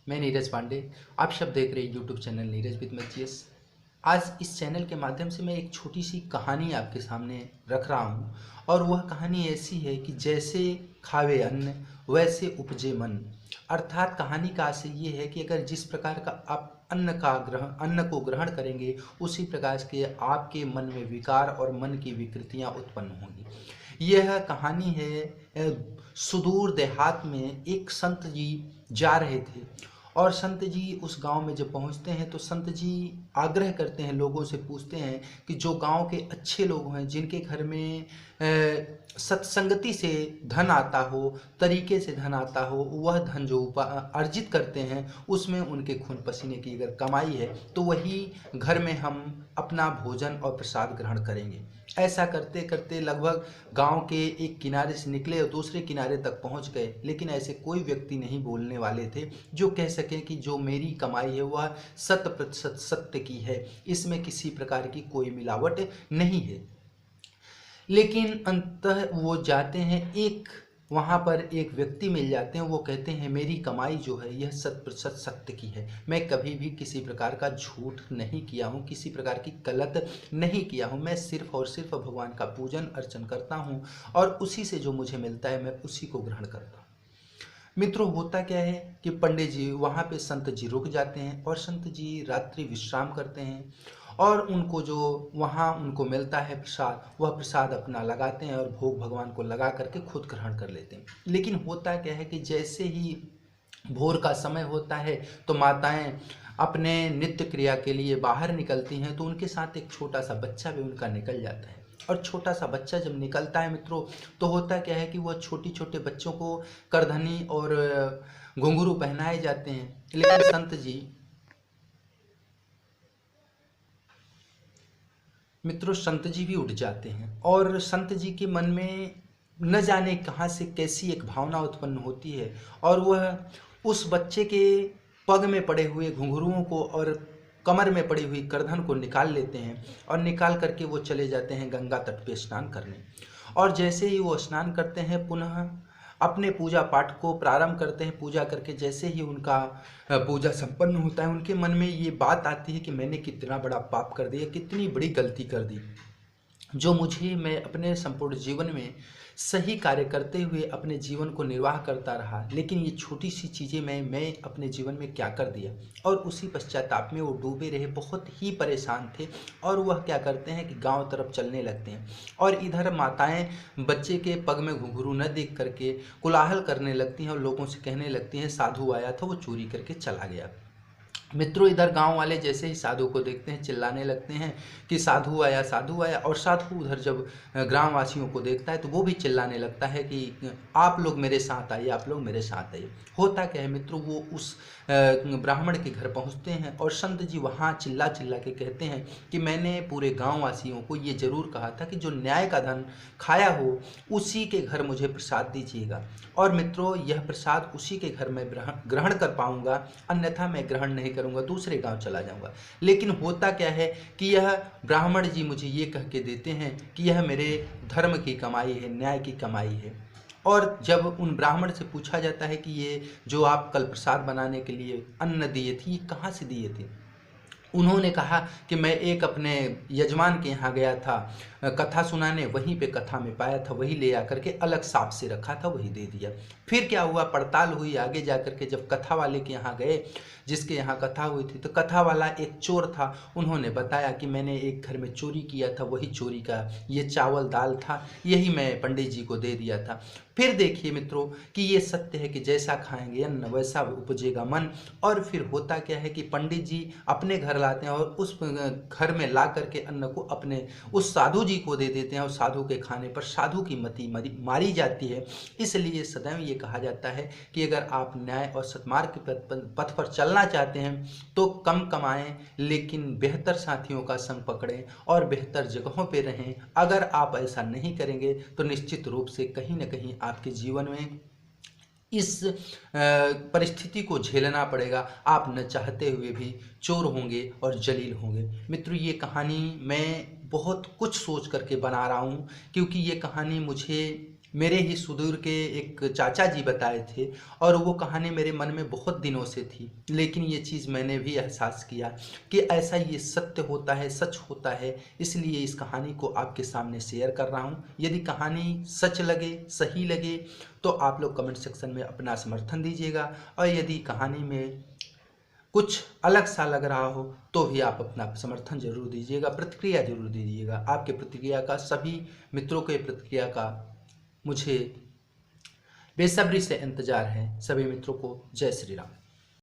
मैं नीरज पांडे। आप सब देख रहे हैं यूट्यूब चैनल नीरज विद मैचियस। आज इस चैनल के माध्यम से मैं एक छोटी सी कहानी आपके सामने रख रहा हूँ और वह कहानी ऐसी है कि जैसे खावे अन्न वैसे उपजे मन। अर्थात कहानी का आशय ये है कि अगर जिस प्रकार का आप अन्न को ग्रहण करेंगे उसी प्रकार के आपके मन में विकार और मन की विकृतियाँ उत्पन्न होंगी। यह कहानी है सुदूर देहात में एक संत जी जा रहे थे और संत जी उस गांव में जब पहुंचते हैं तो संत जी आग्रह करते हैं, लोगों से पूछते हैं कि जो गांव के अच्छे लोग हैं, जिनके घर में सत्संगति से धन आता हो, तरीके से धन आता हो, वह धन जो अर्जित करते हैं उसमें उनके खून पसीने की अगर कमाई है तो वही घर में हम अपना भोजन और प्रसाद ग्रहण करेंगे। ऐसा करते करते लगभग गांव के एक किनारे से निकले और दूसरे किनारे तक पहुंच गए, लेकिन ऐसे कोई व्यक्ति नहीं बोलने वाले थे जो कह सके कि जो मेरी कमाई है वह 100% सत्य की है, इसमें किसी प्रकार की कोई मिलावट नहीं है। लेकिन अंततः वो जाते हैं, वहाँ पर एक व्यक्ति मिल जाते हैं, वो कहते हैं मेरी कमाई जो है यह 100% सत्य की है, मैं कभी भी किसी प्रकार का झूठ नहीं किया हूँ, किसी प्रकार की गलत नहीं किया हूँ, मैं सिर्फ और सिर्फ भगवान का पूजन अर्चन करता हूँ और उसी से जो मुझे मिलता है मैं उसी को ग्रहण करता हूँ। मित्रों, होता क्या है कि पंडित जी वहाँ पे संत जी रुक जाते हैं और संत जी रात्रि विश्राम करते हैं और उनको जो वहाँ उनको मिलता है प्रसाद, वह प्रसाद अपना लगाते हैं और भोग भगवान को लगा करके खुद ग्रहण कर लेते हैं। लेकिन होता क्या है कि जैसे ही भोर का समय होता है तो माताएं अपने नित्य क्रिया के लिए बाहर निकलती हैं, तो उनके साथ एक छोटा सा बच्चा भी उनका निकल जाता है। और छोटा सा बच्चा जब निकलता है मित्रों, तो होता क्या है कि वह छोटे छोटे बच्चों को करधनी और घुंघरू पहनाए जाते हैं। लेकिन संत जी भी उठ जाते हैं और संत जी के मन में न जाने कहाँ से कैसी एक भावना उत्पन्न होती है और वह उस बच्चे के पग में पड़े हुए घुंघरुओं को और कमर में पड़ी हुई करधन को निकाल लेते हैं और निकाल करके वो चले जाते हैं गंगा तट पे स्नान करने। और जैसे ही वो स्नान करते हैं पुनः अपने पूजा पाठ को प्रारंभ करते हैं। पूजा करके जैसे ही उनका पूजा संपन्न होता है, उनके मन में ये बात आती है कि मैंने कितना बड़ा पाप कर दिया, कितनी बड़ी गलती कर दी, जो मैं अपने संपूर्ण जीवन में सही कार्य करते हुए अपने जीवन को निर्वाह करता रहा, लेकिन ये छोटी सी चीज़ें मैं अपने जीवन में क्या कर दिया। और उसी पश्चाताप में वो डूबे रहे, बहुत ही परेशान थे और वह क्या करते हैं कि गांव तरफ चलने लगते हैं और इधर माताएं बच्चे के पग में घुंघरू न देख करके कोलाहल करने लगती हैं और लोगों से कहने लगती हैं साधु आया था, वो चोरी करके चला गया। मित्रों, इधर गांव वाले जैसे ही साधु को देखते हैं चिल्लाने लगते हैं कि साधु आया, साधु आया। और साधु उधर जब ग्रामवासियों को देखता है तो वो भी चिल्लाने लगता है कि आप लोग मेरे साथ आइए, आप लोग मेरे साथ आइए। होता क्या है मित्रों, वो उस ब्राह्मण के घर पहुंचते हैं और संत जी वहाँ चिल्ला चिल्ला के कहते हैं कि मैंने पूरे गाँव वासियों को ये जरूर कहा था कि जो न्याय का धन खाया हो उसी के घर मुझे प्रसाद दीजिएगा। और मित्रों, यह प्रसाद उसी के घर में ग्रहण कर पाऊंगा, अन्यथा मैं ग्रहण नहीं करूंगा, दूसरे गांव चला जाऊंगा। लेकिन होता क्या है कि यह ब्राह्मण जी मुझे ये कह के देते हैं कि यह मेरे धर्म की कमाई है, न्याय की कमाई है। और जब उन ब्राह्मण से पूछा जाता है कि ये जो आप कल प्रसाद बनाने के लिए अन्न दिए थे, ये कहाँ से दिए थे, उन्होंने कहा कि मैं एक अपने यजमान के यहाँ गया था कथा सुनाने, वहीं पे कथा में पाया था, वही ले आकर के अलग सांप से रखा था, वही दे दिया। फिर क्या हुआ, पड़ताल हुई आगे जा कर के, जब कथा वाले के यहाँ गए जिसके यहाँ कथा हुई थी, तो कथा वाला एक चोर था। उन्होंने बताया कि मैंने एक घर में चोरी किया था, वही चोरी का ये चावल दाल था, यही मैं पंडित जी को दे दिया था। फिर देखिए मित्रों कि ये सत्य है कि जैसा खाएंगे अन्न वैसा उपजेगा मन। और फिर होता क्या है कि पंडित जी अपने घर लाते हैं और उस घर में ला करके अन्न को अपने उस साधु जी को दे देते हैं और साधु के खाने पर साधु की मति मारी जाती है। इसलिए सदैव ये कहा जाता है कि अगर आप न्याय और सत्मार्ग के पथ पर चलना चाहते हैं तो कम कमाएं, लेकिन बेहतर साथियों का संग पकड़ें और बेहतर जगहों पर रहें। अगर आप ऐसा नहीं करेंगे तो निश्चित रूप से कहीं ना कहीं आपके जीवन में इस परिस्थिति को झेलना पड़ेगा। आप न चाहते हुए भी चोर होंगे और जलील होंगे। मित्रों, ये कहानी मैं बहुत कुछ सोच करके बना रहा हूँ, क्योंकि ये कहानी मुझे मेरे ही सुदूर के एक चाचा जी बताए थे, और वो कहानी मेरे मन में बहुत दिनों से थी, लेकिन ये चीज़ मैंने भी एहसास किया कि ऐसा ये सत्य होता है, सच होता है। इसलिए इस कहानी को आपके सामने शेयर कर रहा हूँ। यदि कहानी सच लगे, सही लगे, तो आप लोग कमेंट सेक्शन में अपना समर्थन दीजिएगा, और यदि कहानी में कुछ अलग सा लग रहा हो तो भी आप अपना समर्थन जरूर दीजिएगा, प्रतिक्रिया जरूर दीजिएगा। आपके प्रतिक्रिया का, सभी मित्रों के प्रतिक्रिया का मुझे बेसब्री से इंतजार है। सभी मित्रों को जय श्री राम।